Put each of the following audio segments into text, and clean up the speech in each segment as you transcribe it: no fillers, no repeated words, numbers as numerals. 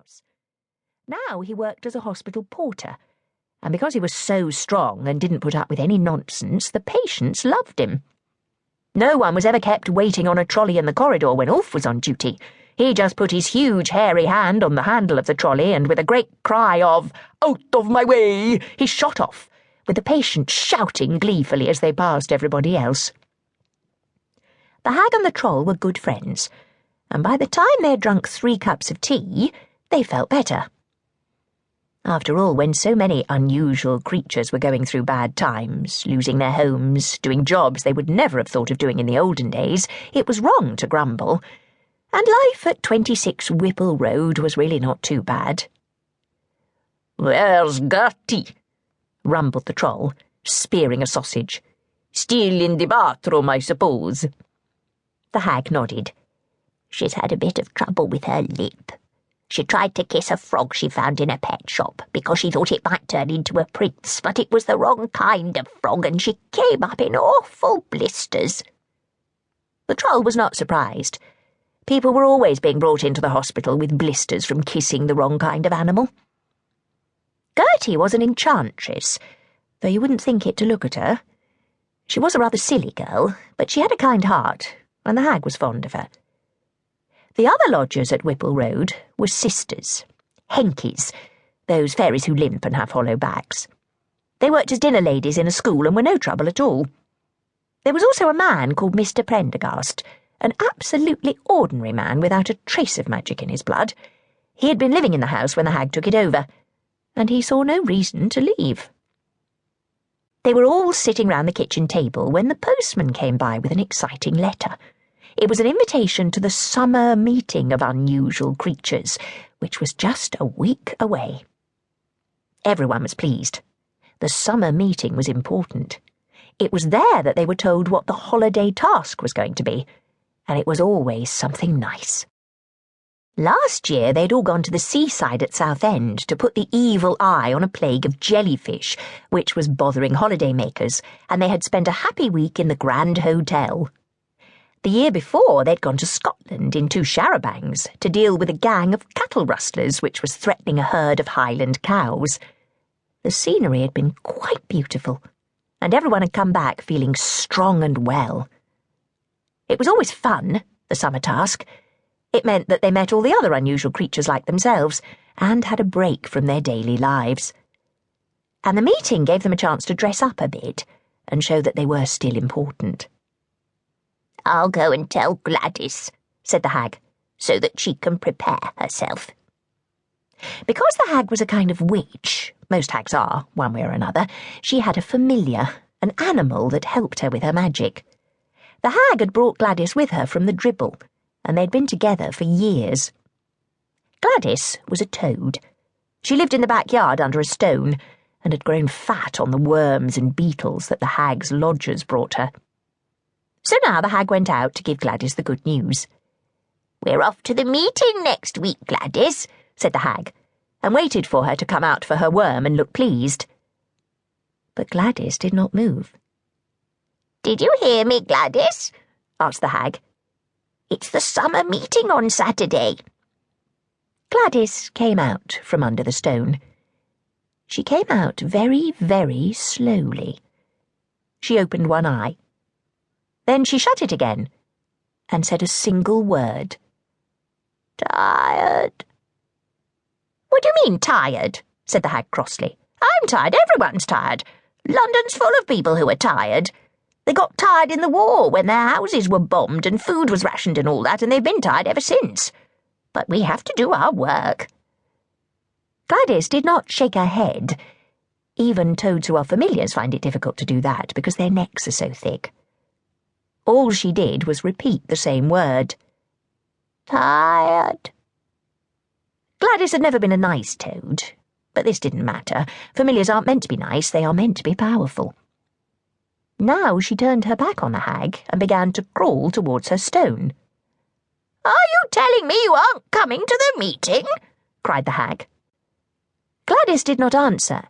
house. Now he worked as a hospital porter, and because he was so strong and didn't put up with any nonsense, the patients loved him. No one was ever kept waiting on a trolley in the corridor when Ulf was on duty. He just put his huge hairy hand on the handle of the trolley, and with a great cry of, "Out of my way!" he shot off, with the patients shouting gleefully as they passed everybody else. The hag and the troll were good friends, and by the time they had drunk 3 cups of tea, they felt better. After all, when so many unusual creatures were going through bad times, losing their homes, doing jobs they would never have thought of doing in the olden days, it was wrong to grumble, and life at 26 Whipple Road was really not too bad. "Where's Gertie?" rumbled the troll, spearing a sausage. "Still in the bathroom, I suppose." The hag nodded. "She's had a bit of trouble with her lip. She tried to kiss a frog she found in a pet shop because she thought it might turn into a prince, but it was the wrong kind of frog and she came up in awful blisters." The troll was not surprised. People were always being brought into the hospital with blisters from kissing the wrong kind of animal. Gertie was an enchantress, though you wouldn't think it to look at her. She was a rather silly girl, but she had a kind heart, and the hag was fond of her. The other lodgers at Whipple Road were sisters, henkies, those fairies who limp and have hollow backs. They worked as dinner ladies in a school and were no trouble at all. There was also a man called Mr. Prendergast, an absolutely ordinary man without a trace of magic in his blood. He had been living in the house when the hag took it over, and he saw no reason to leave. They were all sitting round the kitchen table when the postman came by with an exciting letter. It was an invitation to the summer meeting of unusual creatures, which was just a week away. Everyone was pleased. The summer meeting was important. It was there that they were told what the holiday task was going to be, and it was always something nice. Last year they'd all gone to the seaside at Southend to put the evil eye on a plague of jellyfish, which was bothering holidaymakers, and they had spent a happy week in the Grand Hotel. The year before, they'd gone to Scotland in 2 charabancs to deal with a gang of cattle rustlers which was threatening a herd of Highland cows. The scenery had been quite beautiful, and everyone had come back feeling strong and well. It was always fun, the summer task. It meant that they met all the other unusual creatures like themselves and had a break from their daily lives. And the meeting gave them a chance to dress up a bit and show that they were still important. "I'll go and tell Gladys," said the hag, "so that she can prepare herself." Because the hag was a kind of witch, most hags are, one way or another, she had a familiar, an animal that helped her with her magic. The hag had brought Gladys with her from the dribble, and they'd been together for years. Gladys was a toad. She lived in the backyard under a stone, and had grown fat on the worms and beetles that the hag's lodgers brought her. So now the hag went out to give Gladys the good news. "We're off to the meeting next week, Gladys," said the hag, and waited for her to come out for her worm and look pleased. But Gladys did not move. "Did you hear me, Gladys?" asked the hag. "It's the summer meeting on Saturday." Gladys came out from under the stone. She came out very, very slowly. She opened one eye. Then she shut it again, and said a single word. "Tired." "What do you mean, tired?" said the hag crossly. "I'm tired, everyone's tired. London's full of people who are tired. They got tired in the war when their houses were bombed and food was rationed and all that, and they've been tired ever since. But we have to do our work." Gladys did not shake her head. Even toads who are familiars find it difficult to do that because their necks are so thick. All she did was repeat the same word. "Tired." Gladys had never been a nice toad, but this didn't matter. Familiars aren't meant to be nice, they are meant to be powerful. Now she turned her back on the hag and began to crawl towards her stone. "Are you telling me you aren't coming to the meeting?" cried the hag. Gladys did not answer,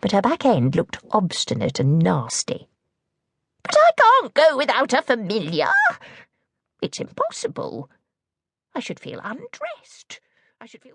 but her back end looked obstinate and nasty. "But I can't go without a familiar. It's impossible. I should feel undressed. I should feel